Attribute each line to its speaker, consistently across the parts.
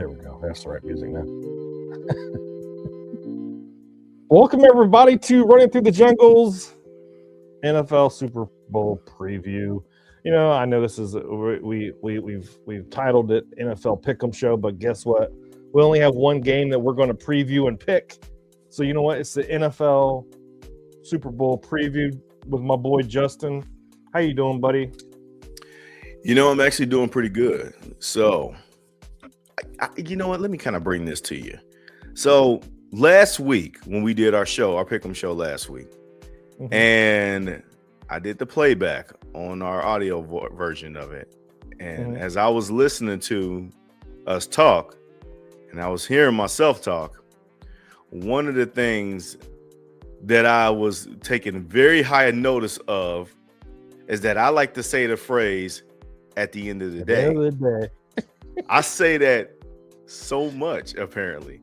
Speaker 1: There we go. That's the right music now. Welcome everybody to Running Through the Jungles NFL Super Bowl preview. You know, I know this is we've titled it NFL Pick'em Show, but guess what? We only have one game that we're going to preview and pick. So you know what? It's the NFL Super Bowl preview with my boy Justin. How you doing, buddy?
Speaker 2: You know, I'm actually doing pretty good. So, you know what? Let me kind of bring this to you. So, last week when we did our show, our Pick'em show last week, and I did the playback on our audio version of it. And as I was listening to us talk, and I was hearing myself talk, one of the things that I was taking very high notice of is that I like to say the phrase, at the end of the day. I say that so much, apparently.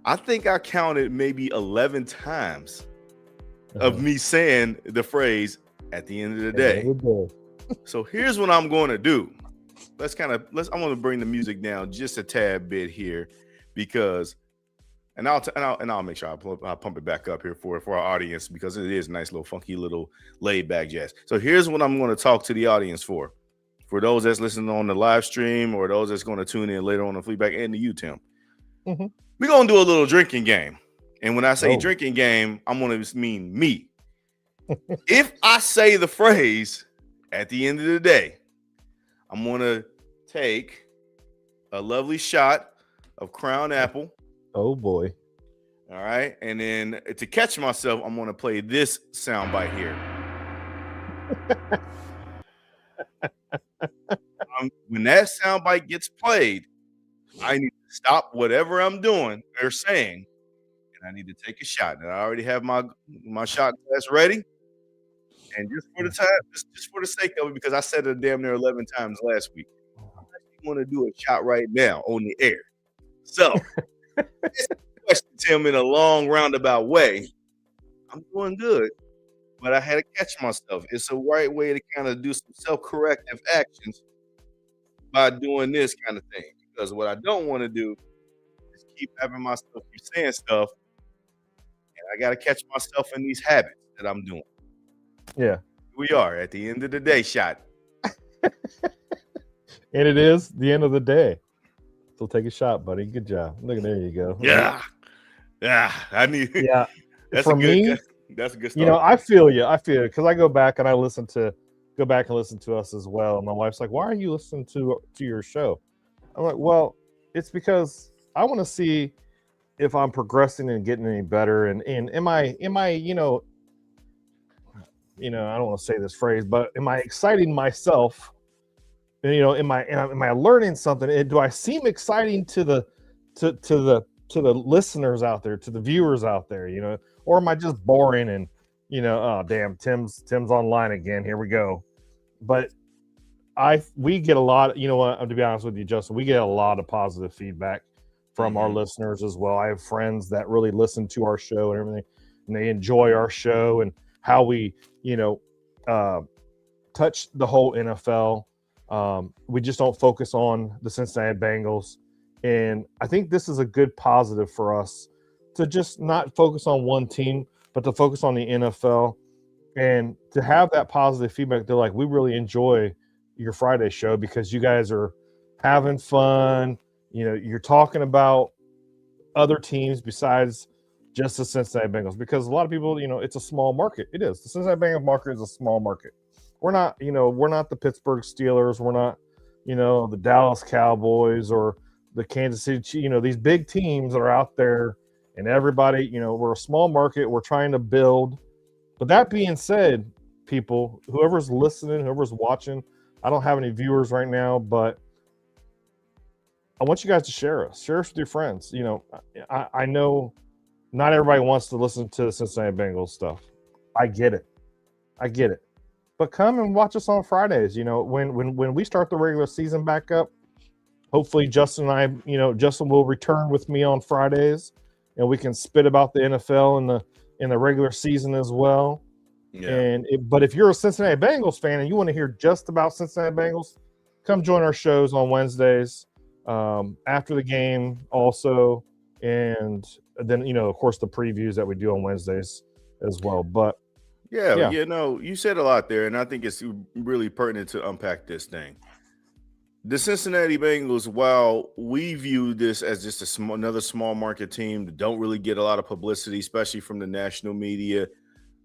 Speaker 2: I think I counted maybe 11 times of me saying the phrase, at the end of the day. So here's what I'm going to do. I'm going to bring the music down just a tad bit here, because, and I'll make sure I'll pump it back up here for our audience, because it is nice little funky little laid back jazz. So here's what I'm going to talk to the audience for those that's listening on the live stream, or those that's going to tune in later on the feedback, and to you, Tim. We're going to do a little drinking game. And when I say drinking game, I'm going to mean me. If I say the phrase, at the end of the day, I'm going to take a lovely shot of Crown Apple.
Speaker 1: Oh, boy.
Speaker 2: All right. And then to catch myself, I'm going to play this soundbite here. When that soundbite gets played, I need to stop whatever I'm doing or saying, and I need to take a shot. And I already have my shot glass ready. And just for the time, just for the sake of it, because I said it damn near 11 times last week, I want to do a shot right now on the air. So, this question, Tim, in a long roundabout way, I'm doing good, but I had to catch myself. It's a right way to kind of do some self-corrective actions by doing this kind of thing. Because what I don't want to do is keep having myself keep saying stuff, and I got to catch myself in these habits that I'm doing.
Speaker 1: Yeah.
Speaker 2: We are at the end of the day shot.
Speaker 1: And it is the end of the day. So take a shot, buddy. Good job. Look at there you go.
Speaker 2: Yeah. I need.
Speaker 1: Yeah.
Speaker 2: That's
Speaker 1: For me,
Speaker 2: that's a good start.
Speaker 1: You know, I feel you because I go back and listen to us as well. And my wife's like, "Why are you listening to your show?" I'm like, "Well, it's because I want to see if I'm progressing and getting any better. And am I I don't want to say this phrase, but am I exciting myself? And, am I learning something? And do I seem exciting to the listeners out there, to the viewers out there, or am I just boring and, oh damn, Tim's online again. Here we go. But we get a lot, to be honest with you, Justin, we get a lot of positive feedback from our listeners as well. I have friends that really listen to our show and everything, and they enjoy our show and how we, touch the whole NFL. We just don't focus on the Cincinnati Bengals. And I think this is a good positive for us to just not focus on one team, but to focus on the NFL and to have that positive feedback. They're like, we really enjoy your Friday show because you guys are having fun. You're talking about other teams besides just the Cincinnati Bengals, because a lot of people, it's a small market. It is. The Cincinnati Bengals market is a small market. We're not the Pittsburgh Steelers. We're not, the Dallas Cowboys or the Kansas City, these big teams that are out there, and everybody, we're a small market. We're trying to build. But that being said, people, whoever's listening, whoever's watching, I don't have any viewers right now, but I want you guys to share us with your friends. I know not everybody wants to listen to the Cincinnati Bengals stuff. I get it. But come and watch us on Fridays. When we start the regular season back up, hopefully Justin and I, Justin will return with me on Fridays, and we can spit about the NFL in the regular season as well. Yeah. But if you're a Cincinnati Bengals fan and you want to hear just about Cincinnati Bengals, come join our shows on Wednesdays. after the game also, and then of course the previews that we do on Wednesdays as well. But
Speaker 2: Yeah,
Speaker 1: yeah,
Speaker 2: you said a lot there, and I think it's really pertinent to unpack this thing. The Cincinnati Bengals, while we view this as just another small market team that don't really get a lot of publicity, especially from the national media,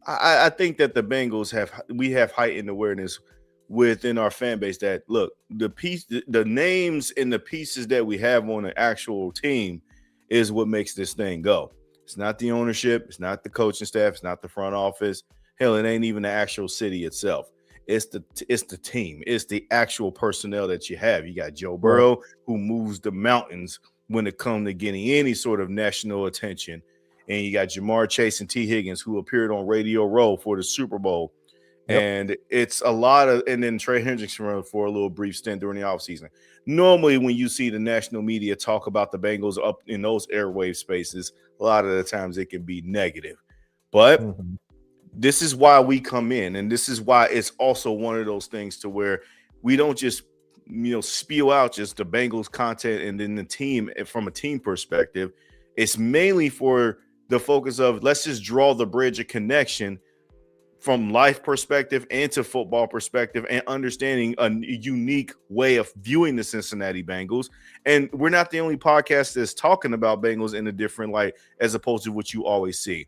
Speaker 2: I think that the Bengals have heightened awareness within our fan base that look, the names and the pieces that we have on the actual team is what makes this thing go. It's not the ownership, it's not the coaching staff, it's not the front office. Hell, it ain't even the actual city itself. It's the team. It's the actual personnel that you have. You got Joe Burrow, who moves the mountains when it comes to getting any sort of national attention. And you got Jamar Chase and T. Higgins, who appeared on Radio Row for the Super Bowl. Yep. And it's a lot of – and then Trey Hendrickson for a little brief stint during the offseason. Normally, when you see the national media talk about the Bengals up in those airwave spaces, a lot of the times it can be negative. But this is why we come in, and this is why it's also one of those things to where we don't just spew out just the Bengals content and then the team from a team perspective. It's mainly for the focus of let's just draw the bridge of connection from life perspective and to football perspective and understanding a unique way of viewing the Cincinnati Bengals. And we're not the only podcast that's talking about Bengals in a different light as opposed to what you always see.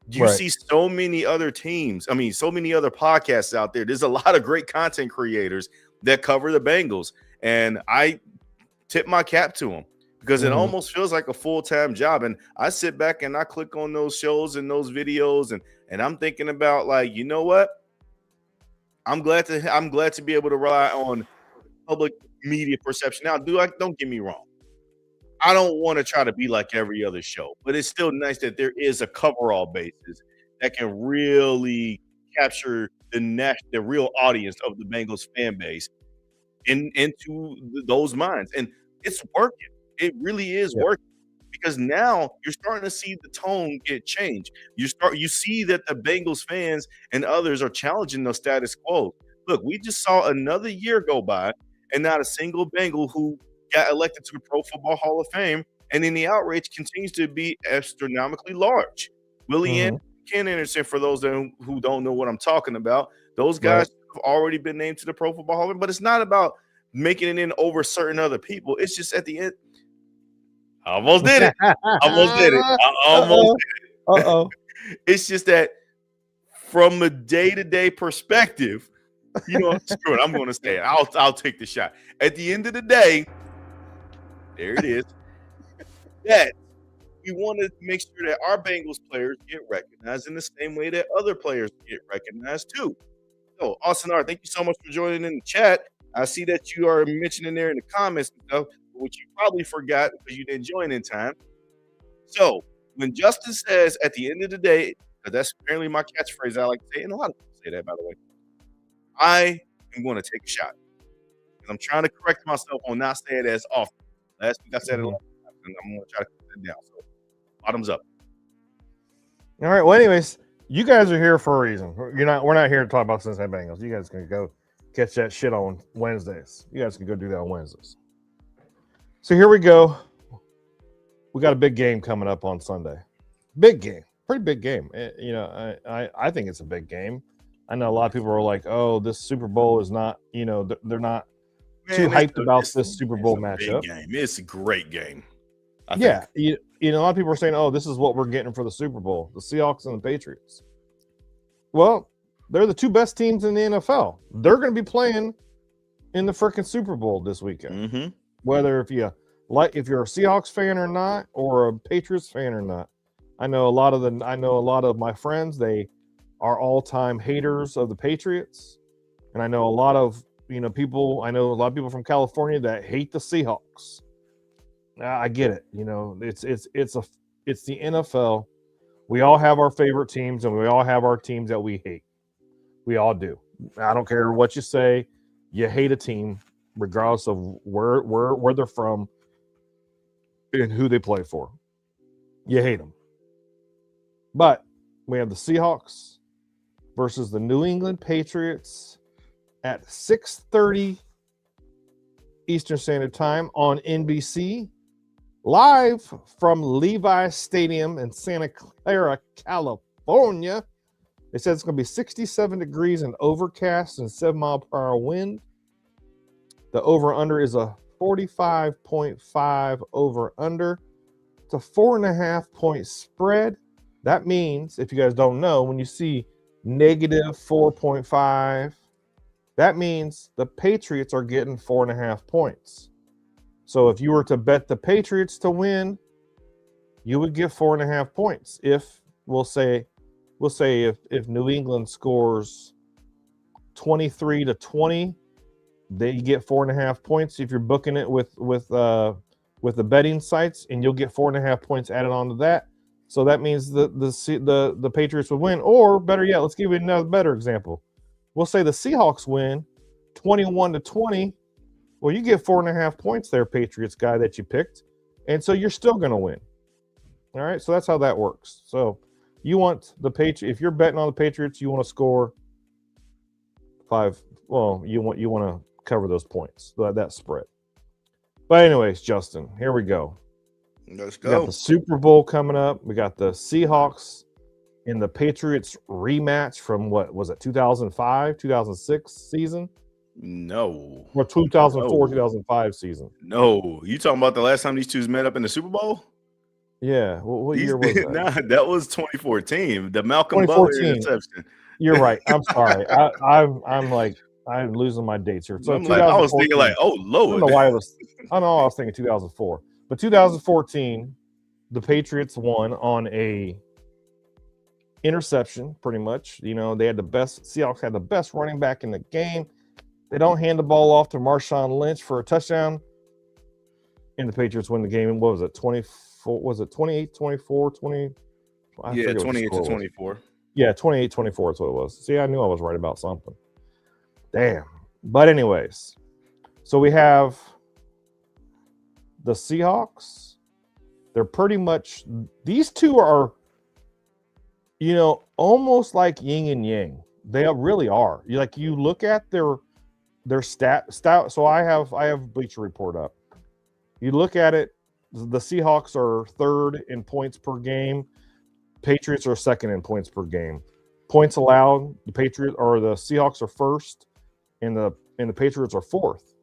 Speaker 2: You see so many other teams. I mean, so many other podcasts out there. There's a lot of great content creators that cover the Bengals. And I tip my cap to them because it almost feels like a full-time job. And I sit back and I click on those shows and those videos and I'm thinking about like, you know what? I'm glad to be able to rely on public media perception. Now, don't get me wrong. I don't want to try to be like every other show, but it's still nice that there is a coverall basis that can really capture the real audience of the Bengals fan base into those minds. And it's working. It really is working because now you're starting to see the tone get changed. You see that the Bengals fans and others are challenging the status quo. Look, we just saw another year go by and not a single Bengal who got elected to the Pro Football Hall of Fame, and then the outrage continues to be astronomically large. Willie and Ken Anderson, for those who don't know what I'm talking about, those guys have already been named to the Pro Football Hall of Fame, but it's not about making it in over certain other people. It's just at the end. I almost did it. It's just that from a day-to-day perspective, screw it. I'm going to say it. I'll take the shot. At the end of the day, there it is. That we want to make sure that our Bengals players get recognized in the same way that other players get recognized too. So, Austin R., thank you so much for joining in the chat. I see that you are mentioning there in the comments and stuff, which you probably forgot because you didn't join in time. So, when Justin says at the end of the day, because that's apparently my catchphrase I like to say, and a lot of people say that, by the way, I am going to take a shot. And I'm trying to correct myself on not saying it as often. Last week I said it a lot, and I'm going to try to cut it down. So, bottoms up.
Speaker 1: All right. Well, anyways, you guys are here for a reason. We're not here to talk about Cincinnati Bengals. You guys can go catch that shit on Wednesdays. You guys can go do that on Wednesdays. So here we go. We got a big game coming up on Sunday. Big game. Pretty big game. I think it's a big game. I know a lot of people are like, oh, this Super Bowl is not, they're not too hyped about this Super Bowl matchup.
Speaker 2: It's a great game.
Speaker 1: I think. A lot of people are saying, oh, this is what we're getting for the Super Bowl, the Seahawks and the Patriots. Well, they're the two best teams in the NFL. They're going to be playing in the freaking Super Bowl this weekend. Whether if you're a Seahawks fan or not, or a Patriots fan or not. I know a lot of my friends, they are all-time haters of the Patriots. And I know a lot of people from California that hate the Seahawks. I get it. It's the NFL. We all have our favorite teams and we all have our teams that we hate. We all do. I don't care what you say. You hate a team regardless of where they're from and who they play for. You hate them. But we have the Seahawks versus the New England Patriots at 6:30 Eastern Standard Time on NBC, live from Levi's Stadium in Santa Clara, California. It says it's going to be 67 degrees and overcast and 7-mile-per-hour wind. The over-under is a 45.5 over-under. It's a 4.5-point spread. That means, if you guys don't know, when you see negative 4.5, that means the Patriots are getting 4.5 points. So if you were to bet the Patriots to win, you would get 4.5 points. If we'll say if New England scores 23-20, they get 4.5 points. If you're booking it with the betting sites, and you'll get 4.5 points added onto that. So that means the Patriots would win. Or better yet, let's give you another better example. We'll say the Seahawks win 21-20. Well, you get 4.5 points there, Patriots guy that you picked, and so you're still going to win. All right, so that's how that works. So you want the if you're betting on the Patriots, you want to score 5. Well, you want to cover those points, that spread. But anyways, Justin, here we go.
Speaker 2: Let's go.
Speaker 1: We got the Super Bowl coming up. We got the Seahawks and the Patriots rematch from what was it, 2005, 2006 season?
Speaker 2: No.
Speaker 1: Or 2004, 2005 season.
Speaker 2: No. You talking about the last time these two met up in the Super Bowl?
Speaker 1: Yeah. What year was that?
Speaker 2: Nah, that was 2014. The Malcolm Butler interception.
Speaker 1: You're right. I'm sorry. I'm losing my dates here. So
Speaker 2: I was thinking like, oh Lord.
Speaker 1: I don't know why I was thinking 2004. But 2014, the Patriots won on a interception, pretty much. They had Seahawks had the best running back in the game. They don't hand the ball off to Marshawn Lynch for a touchdown, and the Patriots win the game. And what was it, 24? Was it 28, 24, 20?
Speaker 2: Yeah, 28-24.
Speaker 1: Yeah, 28-24 is what it was. See, I knew I was right about something. Damn. But anyways, so we have the Seahawks. They're pretty much, these two are, almost like yin and yang. They really are. You look at their stat. So I have Bleacher Report up. You look at it, the Seahawks are third in points per game. Patriots are second in points per game. Points allowed, the Seahawks are first, and the Patriots are fourth.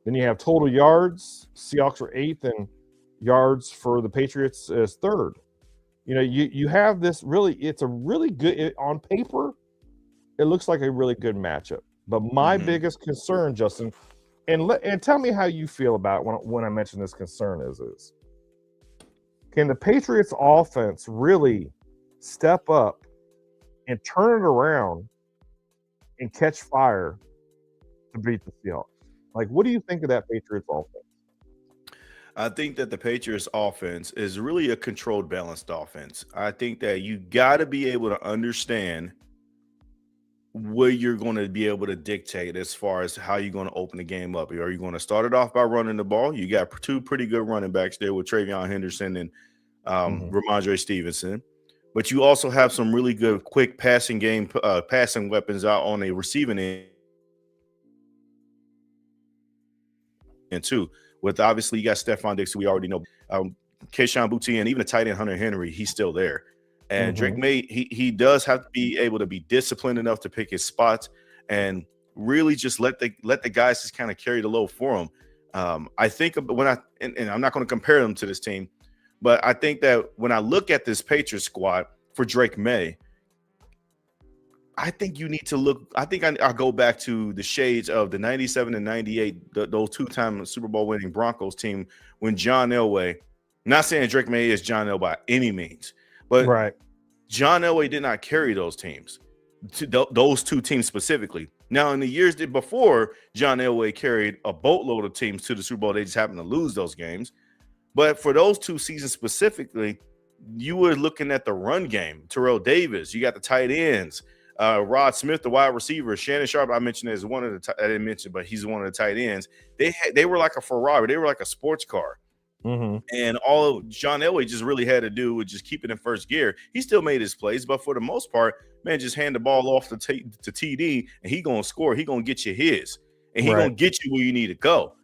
Speaker 1: Then you have total yards. Seahawks are eighth, and yards for the Patriots is third. You have this it's a really good, on paper, it looks like a really good matchup. But my biggest concern, Justin, and tell me how you feel about it when I mention this concern is can the Patriots offense really step up and turn it around and catch fire to beat the Seahawks? What do you think of that Patriots offense?
Speaker 2: I think that the Patriots offense is really a controlled, balanced offense. I think that you got to be able to understand where you're going to be able to dictate as far as how you're going to open the game up. Are you going to start it off by running the ball? You got two pretty good running backs there with Travion Henderson and Ramondre Stevenson. But you also have some really good quick passing weapons out on a receiving end. And too, with obviously you got Stephon Diggs, who we already know, Kayshon Boutte, and even the tight end Hunter Henry, he's still there. And Drake May, he does have to be able to be disciplined enough to pick his spots and really just let the guys just kind of carry the load for him. I think when and I'm not going to compare them to this team, but I think that when I look at this Patriots squad for Drake May, I think you need to look. I think I'll go back to the shades of the 97 and 98, those two-time Super Bowl winning Broncos team when John Elway, not saying Drake May is John Elway by any means, but
Speaker 1: right.
Speaker 2: John Elway did not carry those teams, those two teams specifically. Now, in the years before, John Elway carried a boatload of teams to the Super Bowl. They just happened to lose those games. But for those two seasons specifically, you were looking at the run game. Terrell Davis, you got the tight ends. Rod Smith, the wide receiver, Shannon Sharp, I mentioned as one of the I didn't mention, but he's one of the tight ends. They were like a Ferrari, they were like a sports car. And all John Elway just really had to do was just keep it in first gear. He still made his plays, but for the most part, man, just hand the ball off to TD, and he gonna score. He gonna get you his, and he gonna get you where you need to go.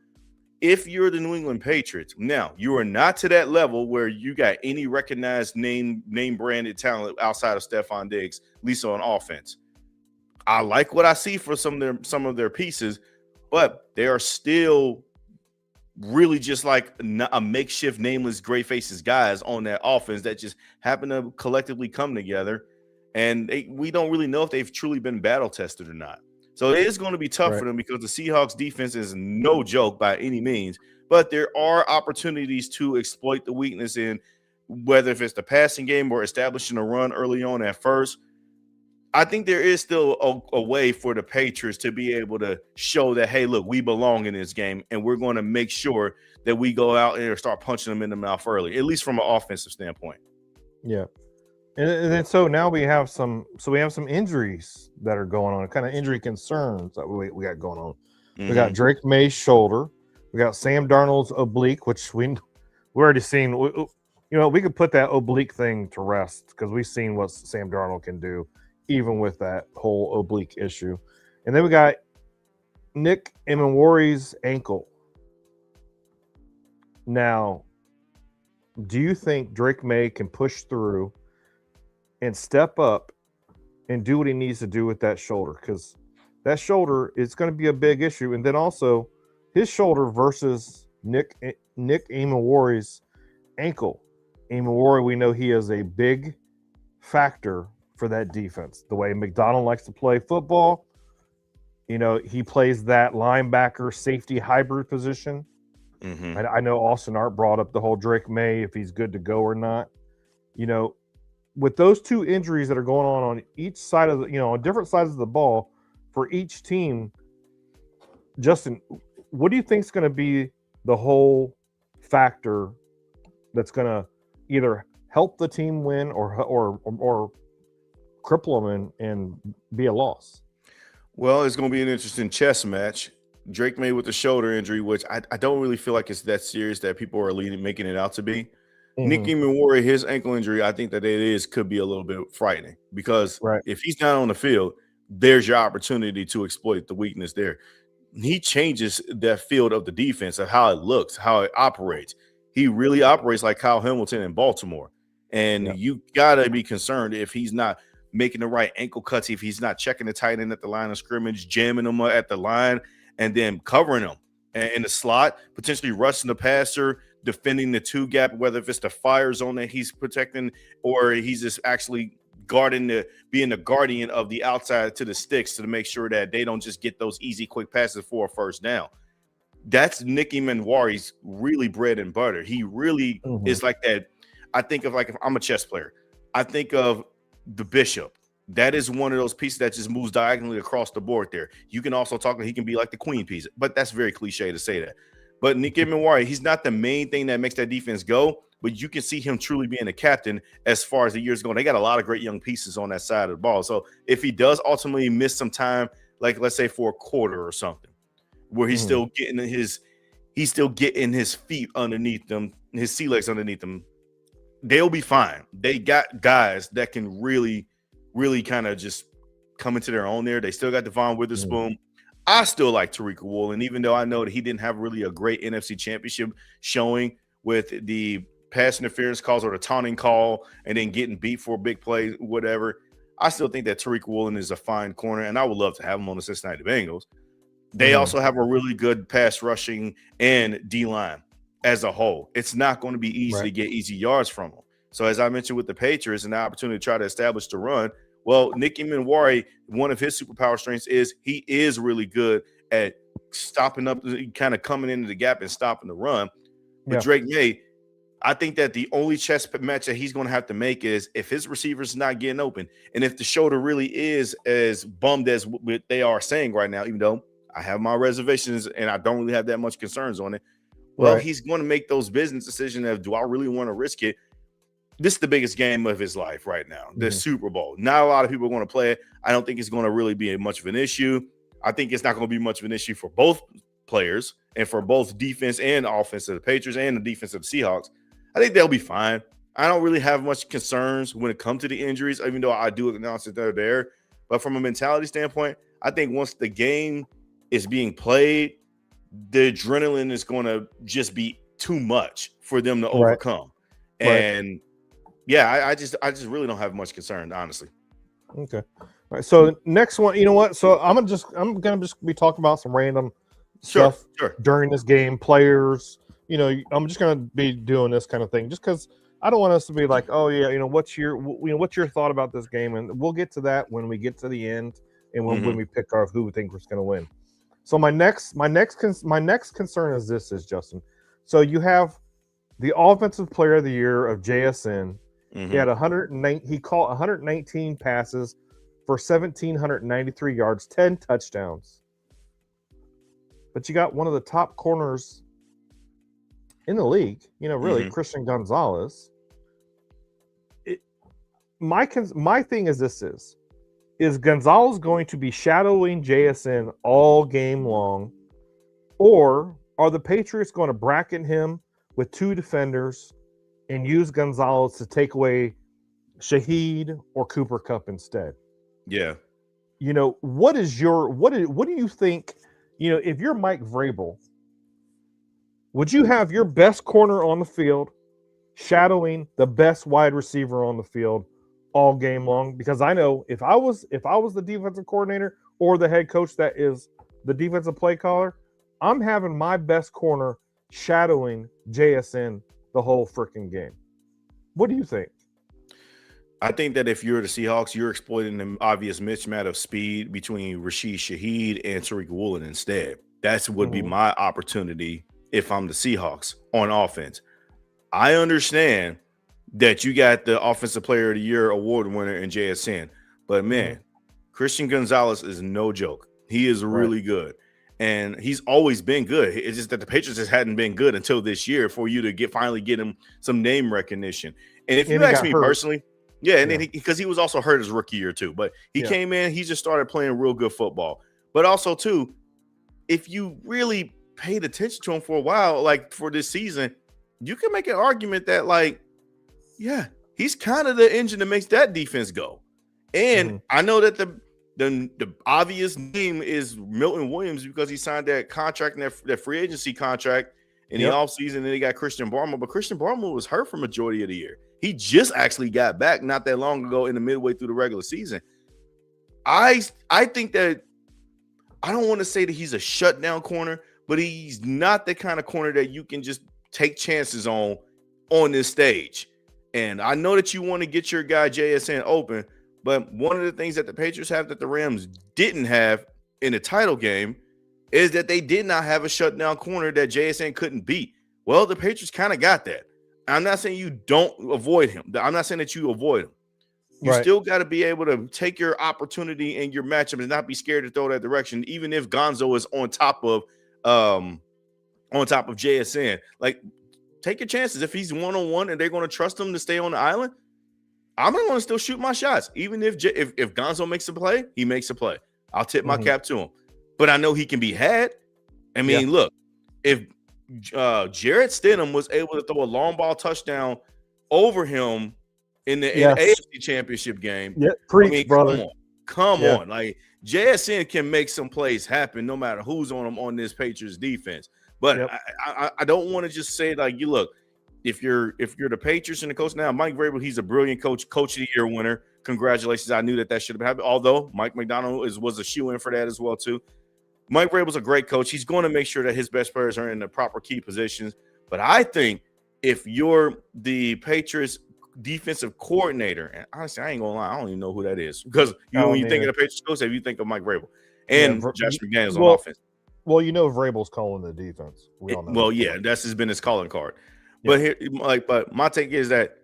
Speaker 2: if you're the New England Patriots, now you are not to that level where you got any recognized name branded talent outside of Stephon Diggs, at least on offense. I like what I see for some of their pieces, but they are still really just like a makeshift, nameless, gray faces guys on that offense that just happen to collectively come together. And we don't really know if they've truly been battle tested or not. So it is going to be tough for them because the Seahawks defense is no joke by any means, but there are opportunities to exploit the weakness in whether if it's the passing game or establishing a run early on at first. I think there is still a way for the Patriots to be able to show that, hey, look, we belong in this game, and we're going to make sure that we go out there and start punching them in the mouth early, at least from an offensive standpoint.
Speaker 1: Yeah. And then so now we have some injuries that are going on, kind of injury concerns that we got going on. Mm-hmm. We got Drake May's shoulder. We got Sam Darnold's oblique, which we already seen. We could put that oblique thing to rest because we've seen what Sam Darnold can do, even with that whole oblique issue. And then we got Nick Emmanwori's ankle. Now, do you think Drake May can push through and step up and do what he needs to do with that shoulder? Because that shoulder is going to be a big issue. And then also his shoulder versus Nick Emmanwori's ankle. Emmanwori, we know he is a big factor for that defense. The way McDonald likes to play football, he plays that linebacker safety hybrid position. Mm-hmm. I know Austin Art brought up the whole Drake May, if he's good to go or not. With those two injuries that are going on each side of on different sides of the ball for each team, Justin, what do you think is going to be the whole factor that's going to either help the team win or cripple them and be a loss?
Speaker 2: Well, it's going to be an interesting chess match. Drake May with the shoulder injury, which I don't really feel like it's that serious that people are making it out to be. Mm-hmm. Nick Emmanwori, his ankle injury, I think that could be a little bit frightening because if he's not on the field, there's your opportunity to exploit the weakness there. He changes that field of the defense of how it looks, how it operates. He really operates like Kyle Hamilton in Baltimore. And you got to be concerned if he's not making the right ankle cuts, if he's not checking the tight end at the line of scrimmage, jamming them at the line, and then covering them in the slot, potentially rushing the passer, defending the two gap, whether if it's the fire zone that he's protecting or he's just actually being the guardian of the outside to the sticks to make sure that they don't just get those easy, quick passes for a first down. That's Nick Emmanwori's really bread and butter. He really is like that. I think of if I'm a chess player, I think of the bishop. That is one of those pieces that just moves diagonally across the board there. You can also talk, he can be like the queen piece, but that's very cliche to say that. But Nick Emmanwori, he's not the main thing that makes that defense go, but you can see him truly being a captain as far as the years go. They got a lot of great young pieces on that side of the ball. So if he does ultimately miss some time, like let's say for a quarter or something, where he's still getting his feet underneath them, his sea legs underneath them, they'll be fine. They got guys that can really, really kind of just come into their own there. They still got Devon Witherspoon. I still like Tariq Woolen, even though I know that he didn't have really a great NFC Championship showing with the pass interference calls or the taunting call and then getting beat for a big play, whatever. I still think that Tariq Woolen is a fine corner, and I would love to have him on the Cincinnati Bengals. They also have a really good pass rushing and D-line as a whole. It's not going to be easy to get easy yards from them. So as I mentioned with the Patriots and the opportunity to try to establish the run, well, Nick Emmanwori, one of his superpower strengths is he is really good at stopping up, kind of coming into the gap and stopping the run. But Drake May, I think that the only chess match that he's going to have to make is if his receiver's not getting open and if the shoulder really is as bummed as they are saying right now, even though I have my reservations and I don't really have that much concerns on it. Well, he's going to make those business decisions of, do I really want to risk it? This is the biggest game of his life right now, the Super Bowl. Not a lot of people are going to play it. I don't think it's going to really be much of an issue. I think it's not going to be much of an issue for both players and for both defense and offense of the Patriots and the defense of the Seahawks. I think they'll be fine. I don't really have much concerns when it comes to the injuries, even though I do acknowledge that they're there. But from a mentality standpoint, I think once the game is being played, the adrenaline is going to just be too much for them to
Speaker 1: Right.
Speaker 2: overcome.
Speaker 1: Right.
Speaker 2: And yeah, I just really don't have much concern, honestly.
Speaker 1: Okay. All right. So next one, you know what? So I'm gonna just be talking about some random stuff during this game, players. You know, I'm just gonna be doing this kind of thing just because I don't want us to be like, oh yeah, you know, what's your thought about this game? And we'll get to that when we get to the end and when we pick our who we think we're gonna win. So my next concern is Justin. So you have the offensive player of the year of JSN. He had 109. He caught 119 passes for 1,793 yards, 10 touchdowns. But you got one of the top corners in the league. You know, really, Christian Gonzalez. My thing is this: is Gonzalez going to be shadowing JSN all game long, or are the Patriots going to bracket him with two defenders and use Gonzalez to take away Shaheed or Cooper Kupp instead?
Speaker 2: Yeah.
Speaker 1: You know, what do you think, you know, if you're Mike Vrabel, would you have your best corner on the field shadowing the best wide receiver on the field all game long? Because I know if I was the defensive coordinator or the head coach that is the defensive play caller, I'm having my best corner shadowing JSN the whole freaking game. What do you think?
Speaker 2: I think that if you're the Seahawks, you're exploiting the obvious mismatch of speed between Rashid Shaheed and Tariq Woolen instead. That would be my opportunity if I'm the Seahawks on offense. I understand that you got the Offensive Player of the Year award winner in JSN, but man, Christian Gonzalez is no joke. He is really good. And he's always been good. It's just that the Patriots just hadn't been good until this year for you to finally get him some name recognition. And if you ask me personally, and then because he was also hurt his rookie year too, but he came in, he just started playing real good football. But also too, if you really paid attention to him for a while, like for this season, you can make an argument that like, yeah, he's kind of the engine that makes that defense go. And I know that the obvious name is Milton Williams because he signed that contract and that free agency contract in the offseason. And then they got Christian Barmore, but Christian Barmore was hurt for majority of the year. He just actually got back not that long ago in the midway through the regular season. I think that I don't want to say that he's a shutdown corner, but he's not the kind of corner that you can just take chances on this stage. And I know that you want to get your guy JSN open, but one of the things that the Patriots have that the Rams didn't have in the title game is that they did not have a shutdown corner that JSN couldn't beat. Well, the Patriots kind of got that. I'm not saying you don't avoid him. I'm not saying that you avoid him. You still got to be able to take your opportunity and your matchup and not be scared to throw that direction, even if Gonzo is on top of JSN. Like, take your chances. If he's one-on-one and they're going to trust him to stay on the island, I'm going to still shoot my shots. Even if Gonzo makes a play, he makes a play. I'll tip my cap to him. But I know he can be had. I mean, look, if Jarrett Stidham was able to throw a long ball touchdown over him in the AFC Championship game, brother. Come on. Like, JSN can make some plays happen no matter who's on him on this Patriots defense. But I don't want to just say like, you look, if you're the Patriots and the coach now, Mike Vrabel, he's a brilliant coach of the year winner. Congratulations. I knew that should have happened. Although Mike McDonald was a shoe-in for that as well too. Mike Vrabel's a great coach. He's going to make sure that his best players are in the proper key positions. But I think if you're the Patriots defensive coordinator, and honestly, I ain't gonna lie, I don't even know who that is because when you think of the Patriots coach, you think of Mike Vrabel and Josh McDaniels on offense.
Speaker 1: Well, you know, Vrabel's calling the defense. We all know.
Speaker 2: Well, that's been his calling card. But but my take is that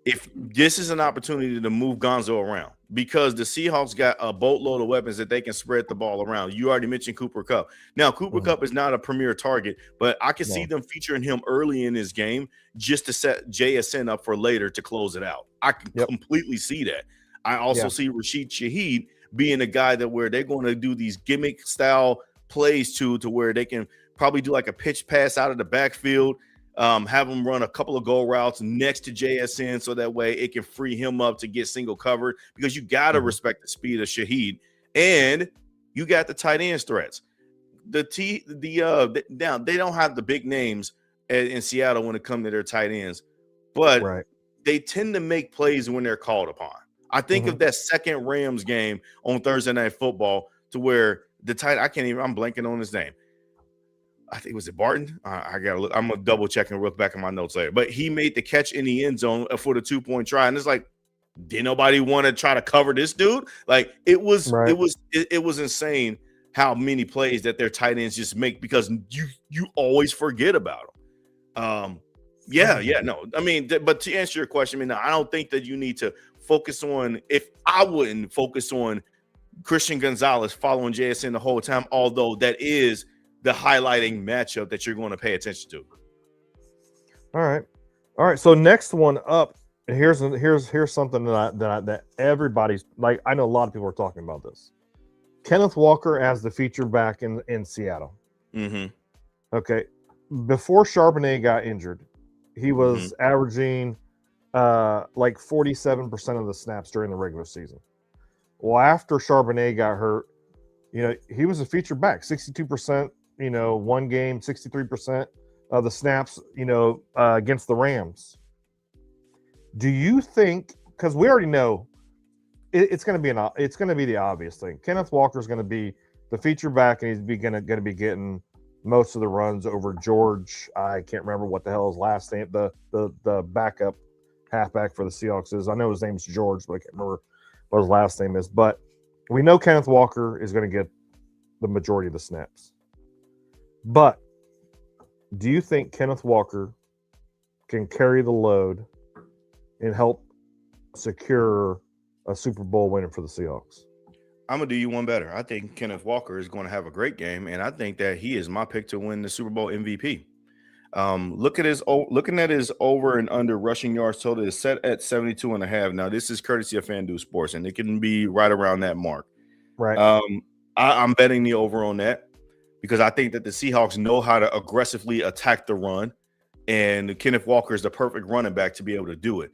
Speaker 2: if this is an opportunity to move Gonzo around, because the Seahawks got a boatload of weapons that they can spread the ball around. You already mentioned Cooper Kupp. Now, Cooper Kupp is not a premier target, but I can see them featuring him early in this game just to set JSN up for later to close it out. I can completely see that. I also see Rashid Shaheed being a guy that where they're going to do these gimmick style plays to where they can probably do like a pitch pass out of the backfield, have him run a couple of goal routes next to JSN so that way it can free him up to get single covered, because you got to respect the speed of Shaheed, and you got the tight ends threats. now they don't have the big names in Seattle when it comes to their tight ends, but
Speaker 1: Right.
Speaker 2: they tend to make plays when they're called upon. I think of that second Rams game on Thursday Night Football to where the tight, I'm blanking on his name. I think, was it Barton? I gotta look. I'm gonna double check and look back at my notes later. But he made the catch in the end zone for the 2-point try, and it's like, did nobody want to try to cover this dude? Like it was insane how many plays that their tight ends just make because you always forget about them. No. I mean, but to answer your question, I mean, I don't think that you need to focus on. If I wouldn't focus on Christian Gonzalez following JSN the whole time, although that is the highlighting matchup that you're going to pay attention to.
Speaker 1: All right. So next one up, and here's something that everybody's like. I know a lot of people are talking about this. Kenneth Walker as the feature back in Seattle.
Speaker 2: Mm-hmm.
Speaker 1: Okay, before Charbonnet got injured, he was averaging like 47% of the snaps during the regular season. Well, after Charbonnet got hurt, he was a feature back, 62%. One game, 63% of the snaps. Against the Rams. Do you think? Because we already know it's going to be the obvious thing. Kenneth Walker is going to be the feature back, and he's going to be getting most of the runs over George. I can't remember what the hell his last name. The backup halfback for the Seahawks is. I know his name's George, but I can't remember what his last name is. But we know Kenneth Walker is going to get the majority of the snaps. But do you think Kenneth Walker can carry the load and help secure a Super Bowl winner for the Seahawks?
Speaker 2: I'm going to do you one better. I think Kenneth Walker is going to have a great game, and I think that he is my pick to win the Super Bowl MVP. Looking at his over and under rushing yards total is set at 72.5. Now, this is courtesy of FanDuel Sports, and it can be right around that mark.
Speaker 1: Right.
Speaker 2: I'm betting the over on that because I think that the Seahawks know how to aggressively attack the run, and Kenneth Walker is the perfect running back to be able to do it.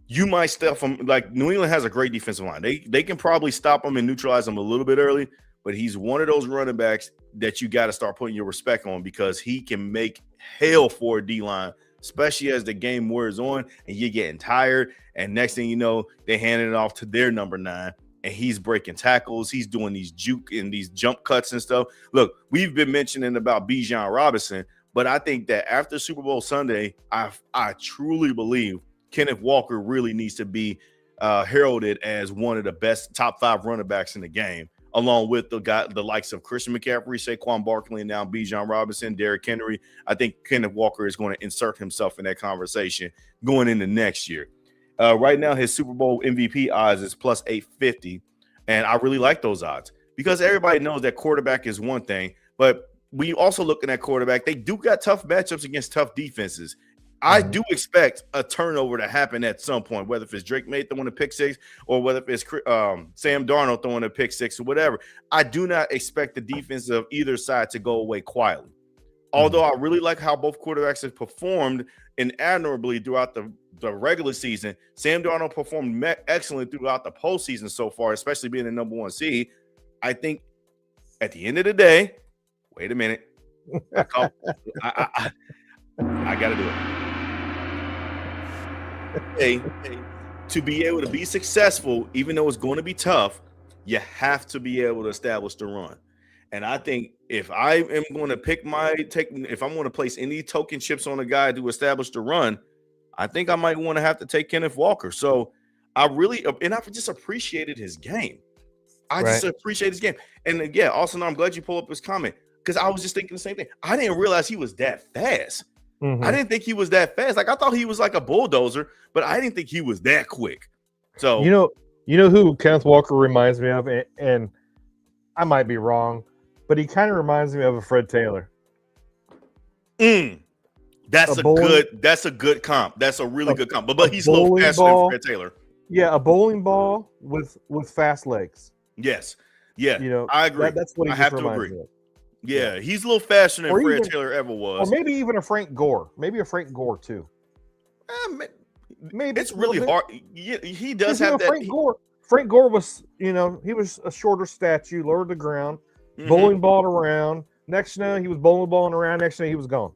Speaker 2: You might stuff him. Like New England has a great defensive line. They can probably stop him and neutralize him a little bit early, but he's one of those running backs that you got to start putting your respect on because he can make hell for a D-line, especially as the game wears on and you're getting tired. And next thing you know, they're handing it off to their number 9, and he's breaking tackles. He's doing these juke and these jump cuts and stuff. Look, we've been mentioning about Bijan Robinson, but I think that after Super Bowl Sunday, I truly believe Kenneth Walker really needs to be heralded as one of the best top 5 running backs in the game, along with the likes of Christian McCaffrey, Saquon Barkley, and now Bijan Robinson, Derrick Henry. I think Kenneth Walker is going to insert himself in that conversation going into next year. Right now, his Super Bowl MVP odds is plus 850, and I really like those odds because everybody knows that quarterback is one thing, but when you also looking at quarterback, they do got tough matchups against tough defenses. I do expect a turnover to happen at some point, whether if it's Drake May throwing a pick 6 or whether if it's Sam Darnold throwing a pick 6 or whatever. I do not expect the defense of either side to go away quietly. Although I really like how both quarterbacks have performed admirably throughout the regular season. Sam Darnold performed excellently throughout the postseason so far, especially being the number 1 seed. I think at the end of the day, wait a minute. I got to do it. To be able to be successful, even though it's going to be tough, you have to be able to establish the run. And I think if I am going to if I'm going to place any token chips on a guy to establish the run, I think I might want to have to take Kenneth Walker. So I just appreciated his game. Just appreciate his game. And yeah, also, I'm glad you pulled up his comment because I was just thinking the same thing. I didn't realize he was that fast. I didn't think he was that fast. Like I thought he was like a bulldozer, but I didn't think he was that quick. So
Speaker 1: you know who Kenneth Walker reminds me of, and I might be wrong, but he kind of reminds me of a Fred Taylor.
Speaker 2: That's a good comp. That's a really good comp. But he's a little faster than Fred Taylor.
Speaker 1: Yeah, a bowling ball with fast legs.
Speaker 2: Yes. Yeah. I agree.
Speaker 1: That's what he reminds me of.
Speaker 2: Yeah, he's a little faster than Fred Taylor ever was.
Speaker 1: Or maybe even a Frank Gore. Maybe a Frank Gore, too.
Speaker 2: Maybe it's really hard. He does have that.
Speaker 1: Frank Gore was, he was a shorter statue, lower to the ground, bowling ball around, Next you know, he was balling around. Next thing he was gone.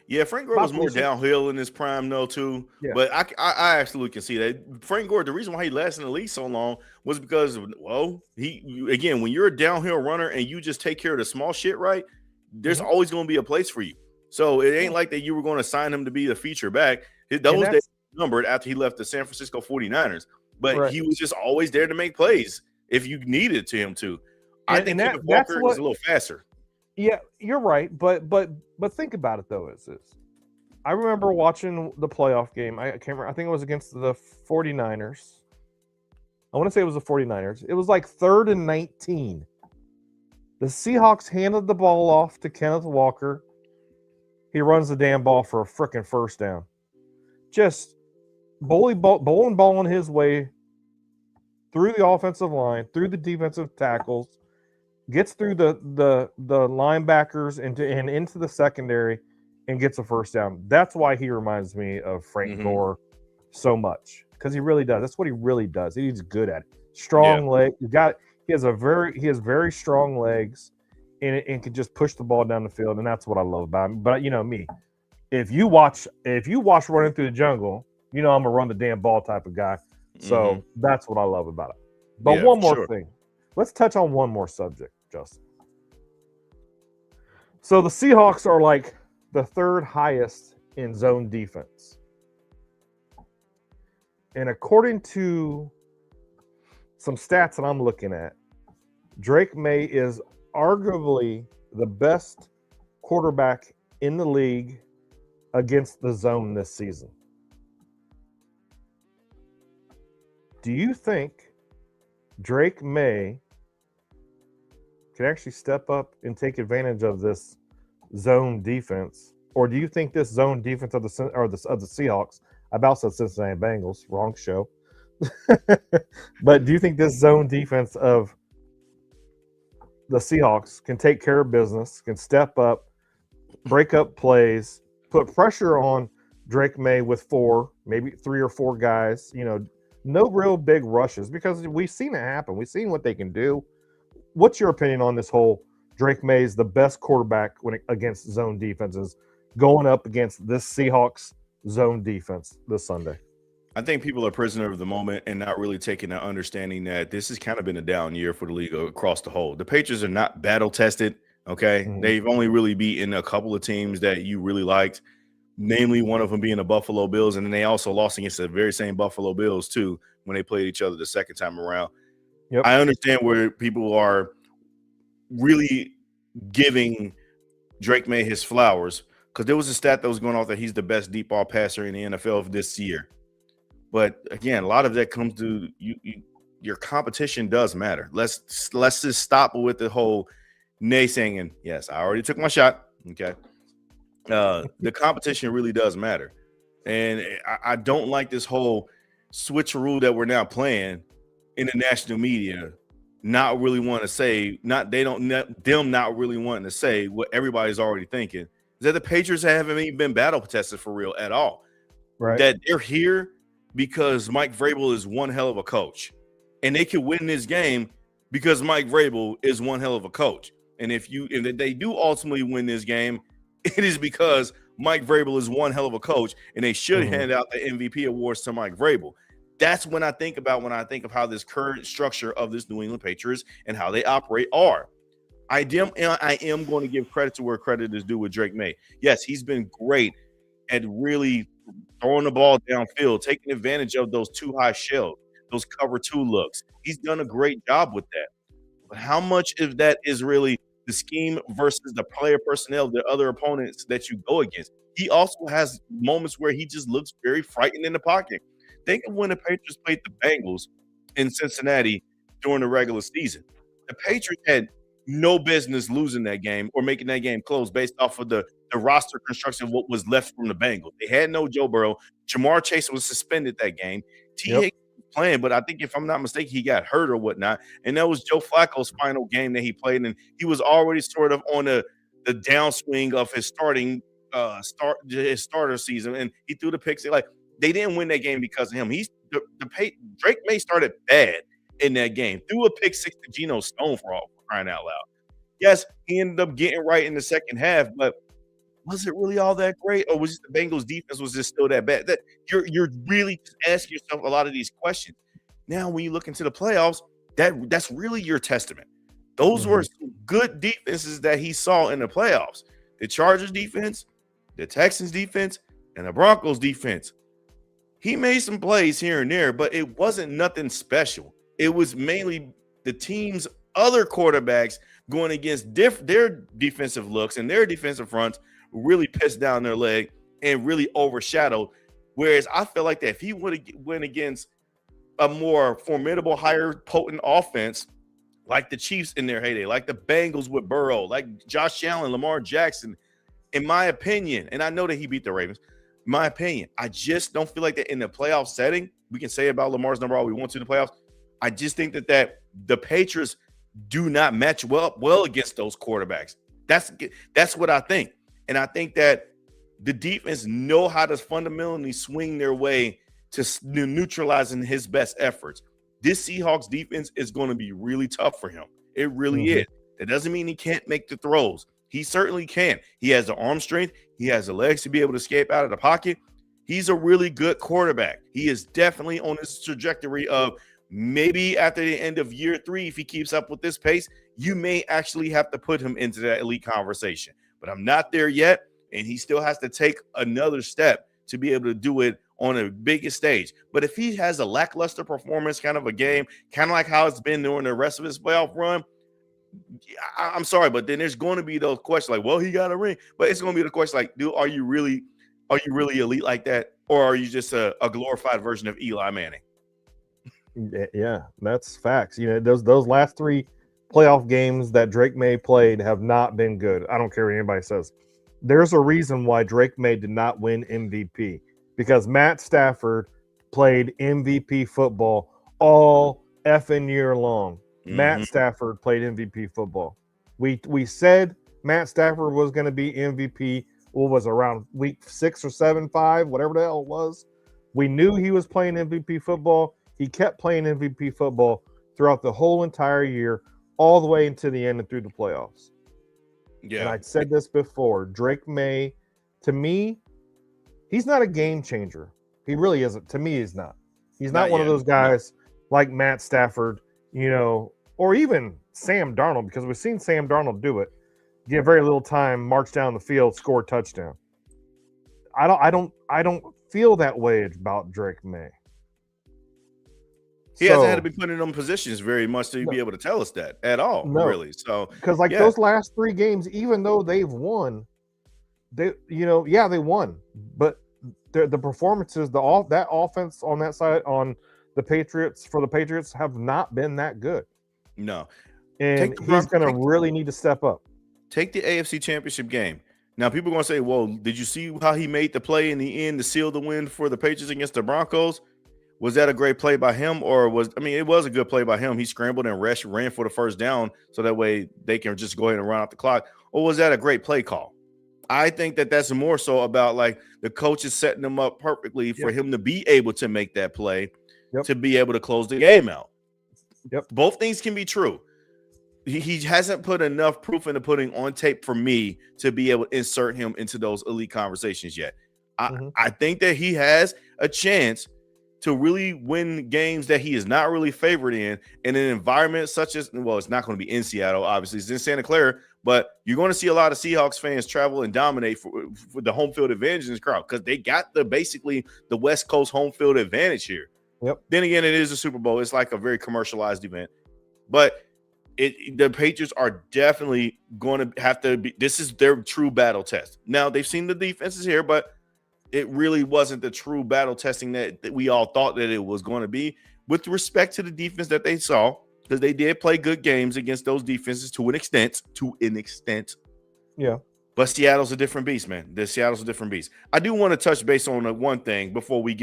Speaker 2: Yeah, Frank Gore was more downhill in his prime, though, too. Yeah. But I absolutely can see that. Frank Gore, the reason why he lasted in the league so long was because, well, again, when you're a downhill runner and you just take care of the small shit right, there's always going to be a place for you. So it ain't like that you were going to sign him to be a feature back. Those days numbered after he left the San Francisco 49ers. But he was just always there to make plays if you needed to him to. I think Kenneth Walker is a little faster.
Speaker 1: Yeah, you're right, but think about it though. I remember watching the playoff game. I can't remember. I think it was against the 49ers. I want to say it was the 49ers. It was like 3rd and 19. The Seahawks handed the ball off to Kenneth Walker. He runs the damn ball for a freaking first down. Just bowling ball his way through the offensive line, through the defensive tackles. Gets through the linebackers into the secondary and gets a first down. That's why he reminds me of Frank Gore so much, because he really does. That's what he really does. He's good at it. Strong leg. He has very strong legs and can just push the ball down the field, and that's what I love about him. But you know me, if you watch Running Through the Jungle, you know I'm a run the damn ball type of guy. So that's what I love about it. But one more thing. Let's touch on one more subject, Justin. So the Seahawks are like the 3rd highest in zone defense. And according to some stats that I'm looking at, Drake May is arguably the best quarterback in the league against the zone this season. Do you think Drake May can actually step up and take advantage of this zone defense, or do you think this zone defense of the Seahawks? I about said Cincinnati Bengals, wrong show. But do you think this zone defense of the Seahawks can take care of business, can step up, break up plays, put pressure on Drake May with 3 or 4 guys? You know, no real big rushes, because we've seen it happen. We've seen what they can do. What's your opinion on this whole Drake May is the best quarterback against zone defenses going up against this Seahawks zone defense this Sunday?
Speaker 2: I think people are prisoner of the moment and not really taking the understanding that this has kind of been a down year for the league across the whole. The Patriots are not battle tested. Okay. They've only really beaten a couple of teams that you really liked, namely one of them being the Buffalo Bills. And then they also lost against the very same Buffalo Bills too, when they played each other the second time around. Yep. I understand where people are really giving Drake May his flowers, because there was a stat that was going off that he's the best deep ball passer in the NFL of this year. But again, a lot of that comes to your competition does matter. Let's just stop with the whole naysaying. Yes, I already took my shot. Okay. The competition really does matter. And I don't like this whole switcheroo that we're now playing in the national media, not really want to say, not really wanting to say what everybody's already thinking, is that the Patriots haven't even been battle tested for real at all. Right. That they're here because Mike Vrabel is one hell of a coach, and they can win this game because Mike Vrabel is one hell of a coach. And if they do ultimately win this game, it is because Mike Vrabel is one hell of a coach, and they should hand out the MVP awards to Mike Vrabel. That's when I think of how this current structure of this New England Patriots and how they operate are. I am going to give credit to where credit is due with Drake May. Yes, he's been great at really throwing the ball downfield, taking advantage of those too high shells, those cover 2 looks. He's done a great job with that. But how much of that is really the scheme versus the player personnel, the other opponents that you go against? He also has moments where he just looks very frightened in the pocket. Think of when the Patriots played the Bengals in Cincinnati during the regular season. The Patriots had no business losing that game or making that game close based off of the roster construction of what was left from the Bengals. They had no Joe Burrow. Jamar Chase was suspended that game. T. Higgins was playing, but I think if I'm not mistaken, he got hurt or whatnot. And that was Joe Flacco's final game that he played, and he was already sort of on the downswing of his starter season, and he threw the picks. Like, they didn't win that game because of him. Drake May started bad in that game. Threw a pick 6 to Geno Stone for crying out loud. Yes, he ended up getting right in the second half, but was it really all that great, or was it the Bengals defense was just still that bad? That you're really just asking yourself a lot of these questions. Now, when you look into the playoffs, that's really your testament. Those were some good defenses that he saw in the playoffs. The Chargers defense, the Texans defense, and the Broncos defense. He made some plays here and there, but it wasn't nothing special. It was mainly the team's other quarterbacks going against their defensive looks and their defensive fronts really pissed down their leg and really overshadowed. Whereas I feel like that if he would have went against a more formidable, higher potent offense, like the Chiefs in their heyday, like the Bengals with Burrow, like Josh Allen, Lamar Jackson, in my opinion, and I know that he beat the Ravens, in my opinion, I just don't feel like that in the playoff setting. We can say about Lamar's number all we want to in the playoffs. I just think that the Patriots do not match well against those quarterbacks. That's what I think. And I think that the defense know how to fundamentally swing their way to neutralizing his best efforts. This Seahawks defense is going to be really tough for him. It really is. That doesn't mean he can't make the throws. He certainly can. He has the arm strength. He has the legs to be able to escape out of the pocket. He's a really good quarterback. He is definitely on this trajectory of maybe after the end of year 3, if he keeps up with this pace, you may actually have to put him into that elite conversation. But I'm not there yet, and he still has to take another step to be able to do it on a biggest stage. But if he has a lackluster performance kind of a game, kind of like how it's been during the rest of his playoff run, I'm sorry, but then there's going to be those questions like, well, he got a ring. But it's going to be the question like, dude, are you really elite like that? Or are you just a glorified version of Eli Manning?
Speaker 1: Yeah, that's facts. Those last 3 playoff games that Drake May played have not been good. I don't care what anybody says. There's a reason why Drake May did not win MVP, because Matt Stafford played MVP football all effing year long. Matt Stafford played MVP football. We said Matt Stafford was going to be MVP. What was it, around week 6 or 7, 5, whatever the hell it was. We knew he was playing MVP football. He kept playing MVP football throughout the whole entire year, all the way into the end and through the playoffs. Yeah. And I said this before. Drake May, to me, he's not a game changer. He really isn't. To me, he's not. He's not one of those guys like Matt Stafford, or even Sam Darnold, because we've seen Sam Darnold do it. Get very little time, march down the field, score a touchdown. I don't feel that way about Drake May.
Speaker 2: He hasn't had to be put in them positions very much to be able to tell us that at all, really. So
Speaker 1: because those last 3 games, even though they've won, they won, but the performances, that offense on that side on the Patriots have not been that good.
Speaker 2: No,
Speaker 1: and he's going to really need to step up.
Speaker 2: Take the AFC Championship game. Now, people are going to say, well, did you see how he made the play in the end to seal the win for the Patriots against the Broncos? Was that a great play by him, or it was a good play by him. He scrambled and ran for the first down so that way they can just go ahead and run out the clock. Or was that a great play call? I think that's more so about like the coaches setting him up perfectly for him to be able to make that play to be able to close the game out. Both things can be true. He hasn't put enough proof into putting on tape for me to be able to insert him into those elite conversations yet. I think that he has a chance to really win games that he is not really favored in an environment such as, well, it's not going to be in Seattle, obviously. It's in Santa Clara, but you're going to see a lot of Seahawks fans travel and dominate for the home field advantage in this crowd because they got basically the West Coast home field advantage here. Then again, it is a Super Bowl. It's like a very commercialized event. But the Patriots are definitely going to have to be – this is their true battle test. Now, they've seen the defenses here, but it really wasn't the true battle testing that we all thought that it was going to be with respect to the defense that they saw, because they did play good games against those defenses to an extent. Yeah. But Seattle's a different beast, man. Seattle's a different beast. I do want to touch base on one thing before we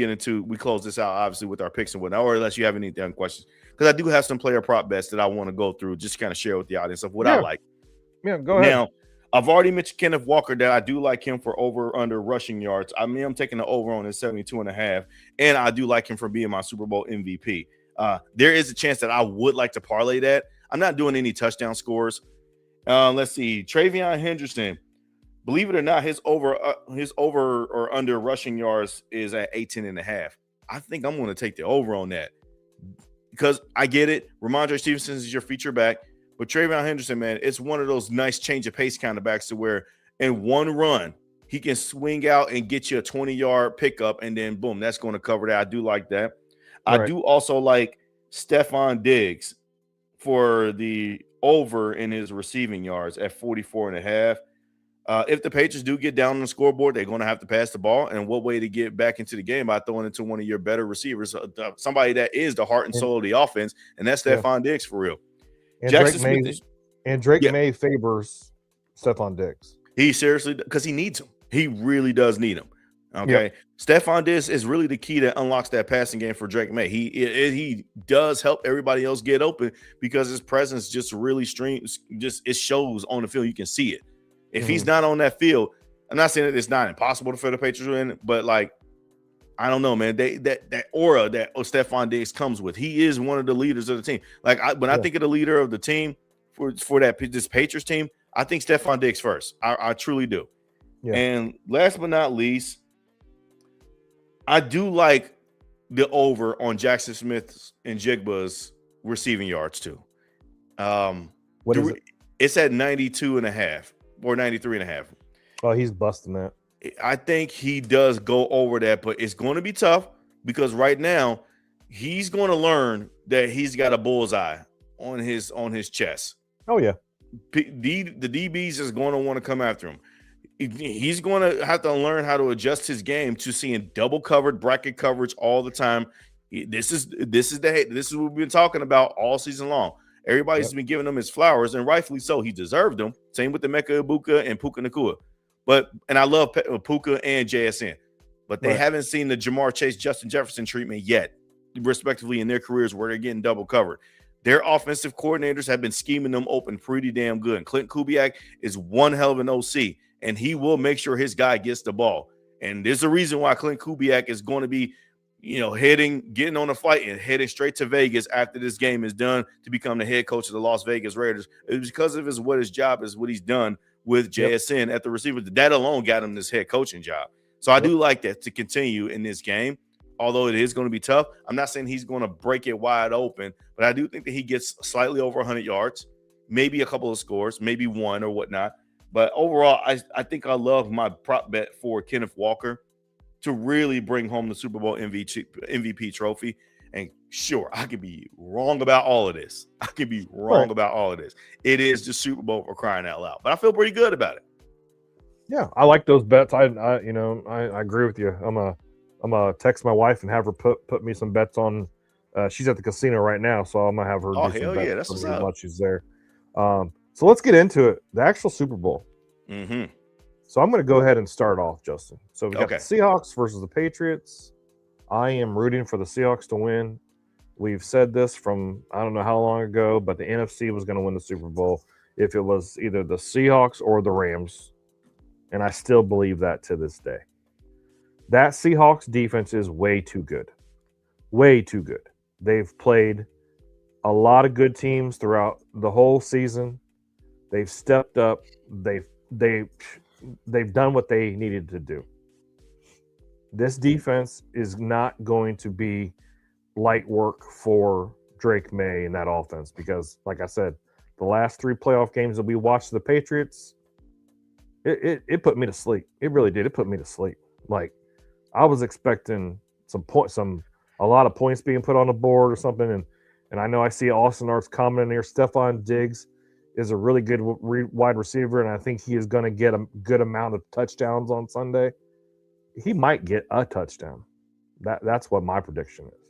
Speaker 2: close this out, obviously, with our picks and whatnot, or unless you have any damn questions, because I do have some player prop bets that I want to go through, just to kind of share with the audience of what I like.
Speaker 1: Yeah, go ahead.
Speaker 2: Now, I've already mentioned Kenneth Walker that I do like him for over/under rushing yards. I mean, I'm taking the over on his 72.5, and I do like him for being my Super Bowl MVP. There is a chance that I would like to parlay that. I'm not doing any touchdown scores. Let's see. Travion Henderson. Believe it or not, his over or under rushing yards is at 18.5. I think I'm going to take the over on that because I get it. Ramondre Stevenson is your feature back, but Travion Henderson, man, it's one of those nice change of pace kind of backs to where in one run he can swing out and get you a 20-yard pickup, and then boom, that's going to cover that. I do like that. I do also like Stephon Diggs for the over in his receiving yards at 44.5. If the Patriots do get down on the scoreboard, they're going to have to pass the ball. And what way to get back into the game? By throwing into one of your better receivers, somebody that is the heart and soul of the offense, and that's Stephon Diggs for real.
Speaker 1: And Drake May favors Stephon Diggs.
Speaker 2: He seriously, because he needs him. He really does need him. Okay, Stephon Diggs is really the key that unlocks that passing game for Drake May. He does help everybody else get open because his presence just really it shows on the field. You can see it. If he's not on that field, I'm not saying that it's not impossible for the Patriots to win, but like, I don't know, man. That aura that Stephon Diggs comes with, he is one of the leaders of the team. Like when I think of the leader of the team for this Patriots team, I think Stephon Diggs first. I truly do. Yeah. And last but not least, I do like the over on Jackson Smith and Jigba's receiving yards too.
Speaker 1: What is it?
Speaker 2: It's at 92.5. Or 93.5.
Speaker 1: Oh, he's busting that.
Speaker 2: I think he does go over that, but it's going to be tough because right now he's going to learn that he's got a bullseye on his chest.
Speaker 1: Oh yeah,
Speaker 2: the DBs is going to want to come after him. He's going to have to learn how to adjust his game to seeing double covered bracket coverage all the time. This is what we've been talking about all season long. Everybody's been giving him his flowers, and rightfully so. He deserved them. Same with the Emeka Egbuka and Puka Nacua. And I love Puka and JSN. But they haven't seen the Jamar Chase, Justin Jefferson treatment yet, respectively, in their careers where they're getting double covered. Their offensive coordinators have been scheming them open pretty damn good. And Clint Kubiak is one hell of an OC, and he will make sure his guy gets the ball. And there's a reason why Clint Kubiak is going to be getting on a flight and heading straight to Vegas after this game is done to become the head coach of the Las Vegas Raiders. It was because of what his job is, what he's done with JSN at the receiver. That alone got him this head coaching job. So I do like that to continue in this game, although it is going to be tough. I'm not saying he's going to break it wide open, but I do think that he gets slightly over 100 yards, maybe a couple of scores, maybe one or whatnot. But overall, I think I love my prop bet for Kenneth Walker to really bring home the Super Bowl MVP trophy. And sure, I could be wrong about all of this. It is the Super Bowl for crying out loud. But I feel pretty good about it.
Speaker 1: Yeah, I like those bets. I agree with you. I'm gonna text my wife and have her put me some bets on. She's at the casino right now, so I'm gonna have her do some bets
Speaker 2: that's what's up.
Speaker 1: While she's there. So let's get into it. The actual Super Bowl.
Speaker 2: Mm-hmm.
Speaker 1: So I'm going to go ahead and start off, Justin. So we got the Seahawks versus the Patriots. I am rooting for the Seahawks to win. We've said this from I don't know how long ago, but the NFC was going to win the Super Bowl if it was either the Seahawks or the Rams. And I still believe that to this day. That Seahawks defense is way too good. Way too good. They've played a lot of good teams throughout the whole season. They've stepped up. They've done what they needed to do. This defense is not going to be light work for Drake May in that offense because, like I said, the last 3 playoff games that we watched the Patriots, it put me to sleep. It really did. It put me to sleep. Like I was expecting a lot of points being put on the board or something, and I know I see Austin Arts commenting here. Stephon Diggs is a really good wide receiver, and I think he is going to get a good amount of touchdowns on Sunday. He might get a touchdown. That's what my prediction is.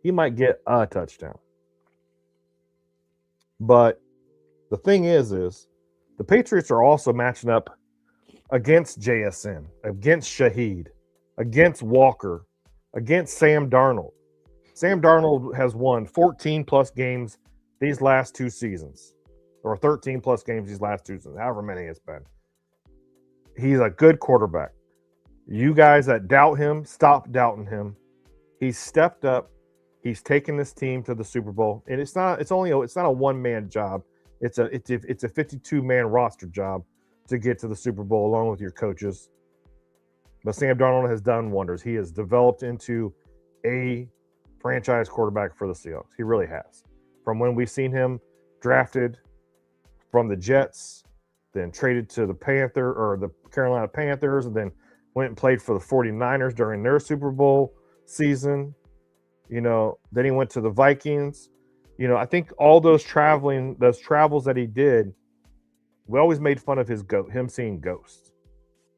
Speaker 1: He might get a touchdown. But the thing is the Patriots are also matching up against JSN, against Shaheed, against Walker, against Sam Darnold. Sam Darnold has won 14-plus games these last 2 seasons. Or 13-plus games these last 2 seasons, however many it's been. He's a good quarterback. You guys that doubt him, stop doubting him. He's stepped up. He's taken this team to the Super Bowl. And it's not a one-man job. It's a 52-man roster job to get to the Super Bowl along with your coaches. But Sam Darnold has done wonders. He has developed into a franchise quarterback for the Seahawks. He really has. From when we've seen him drafted from the Jets, then traded to the Carolina Panthers, and then went and played for the 49ers during their Super Bowl season. Then he went to the Vikings. I think all those travels that he did, we always made fun of him seeing ghosts.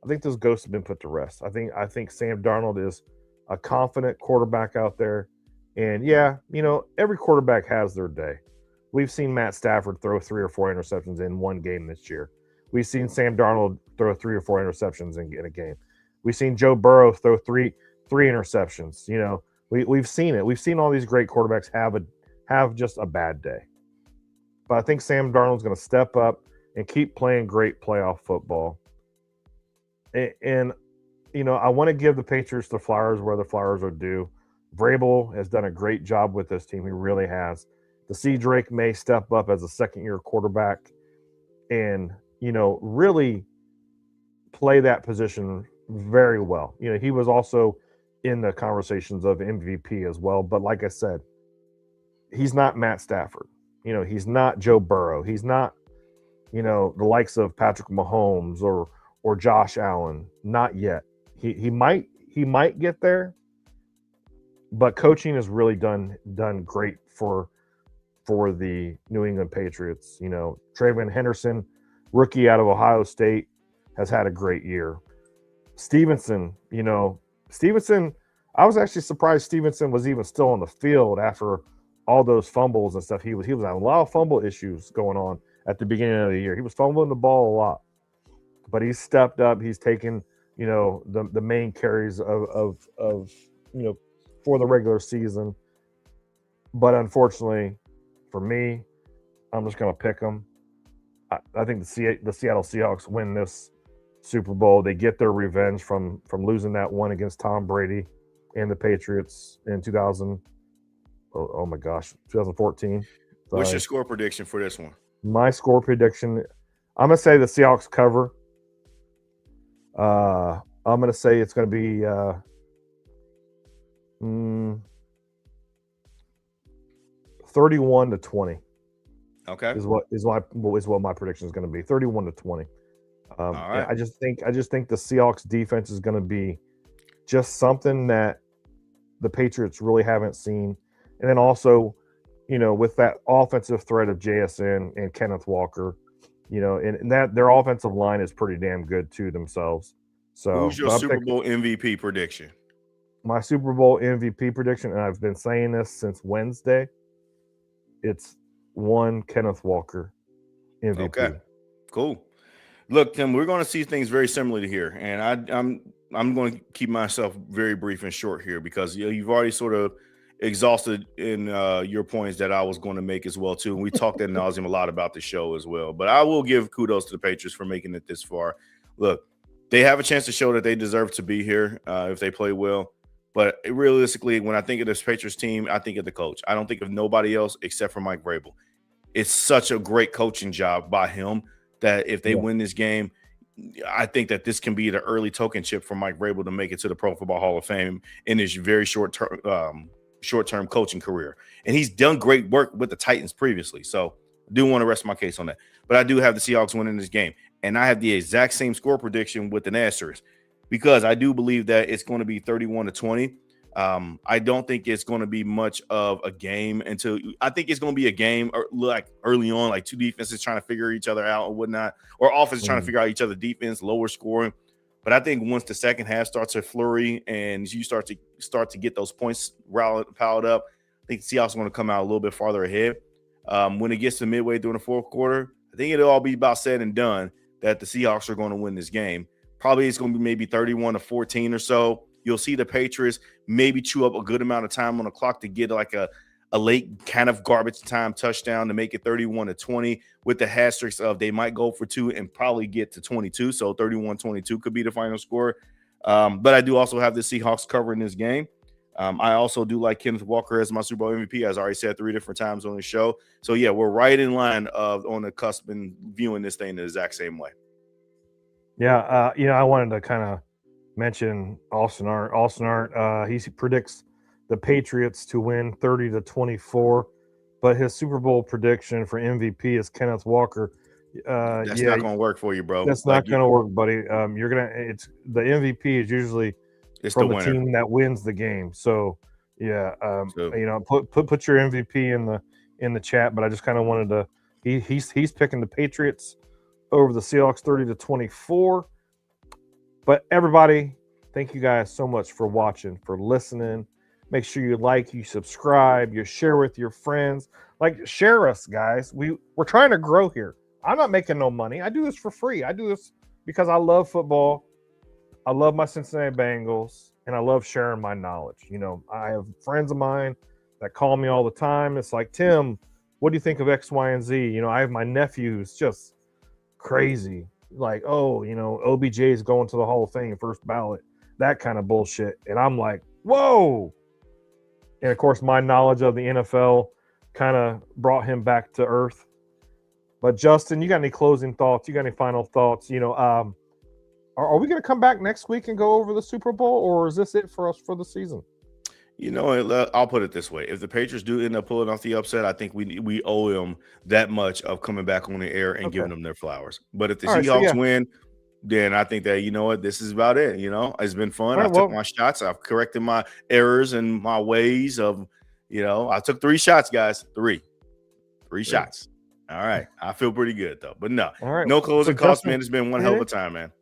Speaker 1: I think those ghosts have been put to rest. I think Sam Darnold is a confident quarterback out there. And yeah, every quarterback has their day. We've seen Matt Stafford throw 3 or 4 interceptions in one game this year. We've seen Sam Darnold throw 3 or 4 interceptions in a game. We've seen Joe Burrow throw three interceptions. We've seen it. We've seen all these great quarterbacks have just a bad day. But I think Sam Darnold's going to step up and keep playing great playoff football. And I want to give the Patriots the flowers where the flowers are due. Vrabel has done a great job with this team. He really has. To see Drake May step up as a second-year quarterback and, really play that position very well. He was also in the conversations of MVP as well. But like I said, he's not Matt Stafford. He's not Joe Burrow. He's not, the likes of Patrick Mahomes or Josh Allen. Not yet. He might get there, but coaching has really done great for the New England Patriots. Trayvon Henderson, rookie out of Ohio State, has had a great year. Stevenson, I was actually surprised Stevenson was even still on the field after all those fumbles and stuff. He was having a lot of fumble issues going on at the beginning of the year. He was fumbling the ball a lot, but he's stepped up. He's taken, the main carries of for the regular season. But unfortunately for me, I'm just going to pick them. I think the Seattle Seahawks win this Super Bowl. They get their revenge from losing that one against Tom Brady and the Patriots in 2014.
Speaker 2: What's your score prediction for this one?
Speaker 1: My score prediction, I'm going to say the Seahawks cover. I'm going to say it's going to be 31-20.
Speaker 2: Okay.
Speaker 1: Is what my prediction is going to be. 31-20.
Speaker 2: All right.
Speaker 1: Yeah, I just think the Seahawks defense is going to be just something that the Patriots really haven't seen. And then also, with that offensive threat of JSN and Kenneth Walker, and that their offensive line is pretty damn good too themselves. So
Speaker 2: who's your Super Bowl MVP prediction?
Speaker 1: My Super Bowl MVP prediction, and I've been saying this since Wednesday, it's one Kenneth Walker MVP.
Speaker 2: Okay, cool. Look, Tim, we're going to see things very similar to here, and I'm going to keep myself very brief and short here because you've already sort of exhausted in your points that I was going to make as well too. And we talked ad nauseum a lot about the show as well. But I will give kudos to the Patriots for making it this far. Look, they have a chance to show that they deserve to be here if they play well. But realistically, when I think of this Patriots team, I think of the coach. I don't think of nobody else except for Mike Vrabel. It's such a great coaching job by him that if they win this game, I think that this can be the early token chip for Mike Vrabel to make it to the Pro Football Hall of Fame in his very short-term coaching career. And he's done great work with the Titans previously. So I do want to rest my case on that. But I do have the Seahawks winning this game. And I have the exact same score prediction with an asterisk because I do believe that it's going to be 31-20. I don't think it's going to be much of a game until I think it's going to be a game like early on, like two defenses trying to figure each other out or whatnot, or offenses trying to figure out each other defense, lower scoring. But I think once the second half starts to flurry and you start to get those points piled up, I think the Seahawks are going to come out a little bit farther ahead. When it gets to midway during the fourth quarter, I think it'll all be about said and done that the Seahawks are going to win this game. Probably it's going to be maybe 31-14 or so. You'll see the Patriots maybe chew up a good amount of time on the clock to get like a late kind of garbage time touchdown to make it 31-20 with the asterisk of they might go for two and probably get to 22. So 31-22 could be the final score. But I do also have the Seahawks covering this game. I also do like Kenneth Walker as my Super Bowl MVP, as I already said 3 different times on the show. So yeah, we're right in line on the cusp and viewing this thing the exact same way.
Speaker 1: Yeah, I wanted to kind of mention Austin Art. Austin Art, he predicts the Patriots to win 30-24, but his Super Bowl prediction for MVP is Kenneth Walker.
Speaker 2: That's not going to work for you, bro.
Speaker 1: That's not going to work, buddy. It's the MVP is usually from the team that wins the game. So yeah, put your MVP in the chat. But I just kind of wanted to. He's picking the Patriots over the Seahawks 30-24. But everybody, thank you guys so much for watching, for listening. Make sure you like, you subscribe, you share with your friends. Like, share us, guys. We're trying to grow here. I'm not making no money. I do this for free. I do this because I love football. I love my Cincinnati Bengals, and I love sharing my knowledge. I have friends of mine that call me all the time. It's like, Tim, what do you think of X, Y, and Z? I have my nephew who's just crazy. Like, OBJ is going to the Hall of Fame first ballot, that kind of bullshit. And I'm like, whoa. And of course, my knowledge of the NFL kind of brought him back to earth. But Justin, you got any closing thoughts? You got any final thoughts? Are we going to come back next week and go over the Super Bowl, or is this it for us for the season?
Speaker 2: I'll put it this way. If the Patriots do end up pulling off the upset, I think we owe them that much of coming back on the air and giving them their flowers. But if the Seahawks win, then I think that, this is about it. It's been fun. I took my shots. I've corrected my errors and my ways of, I took 3 shots, guys. 3 shots. All right. I feel pretty good, though. But no, no closing costs, man. It's been one hell of a time, man.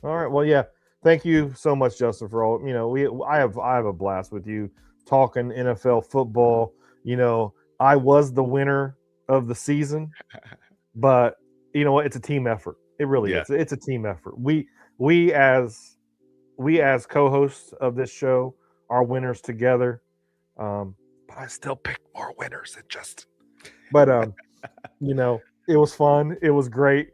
Speaker 1: All right. Well, yeah. Thank you so much, Justin, for all. I have a blast with you talking NFL football. I was the winner of the season, but you know what? It's a team effort. It really is. It's a team effort. We as co-hosts of this show are winners together. But I still pick more winners than Justin. But it was fun. It was great.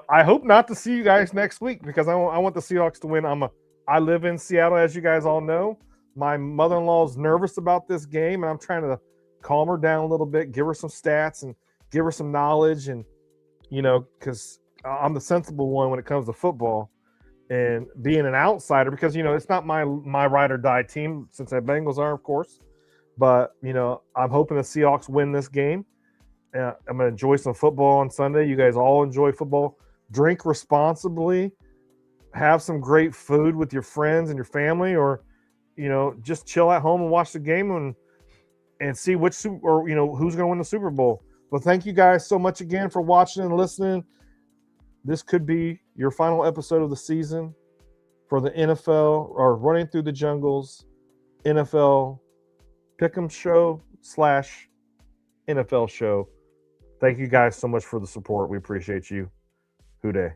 Speaker 1: I hope not to see you guys next week because I want the Seahawks to win. I live in Seattle, as you guys all know. My mother-in-law is nervous about this game, and I'm trying to calm her down a little bit, give her some stats and give her some knowledge, and because I'm the sensible one when it comes to football and being an outsider because it's not my ride or die team since the Bengals are, of course. But I'm hoping the Seahawks win this game. I'm going to enjoy some football on Sunday. You guys all enjoy football. Drink responsibly. Have some great food with your friends and your family, or just chill at home and watch the game and see who's going to win the Super Bowl. Well, thank you guys so much again for watching and listening. This could be your final episode of the season for the NFL or Running Through the Jungles NFL Pick'em Show / NFL Show. Thank you guys so much for the support. We appreciate you. Hoo day.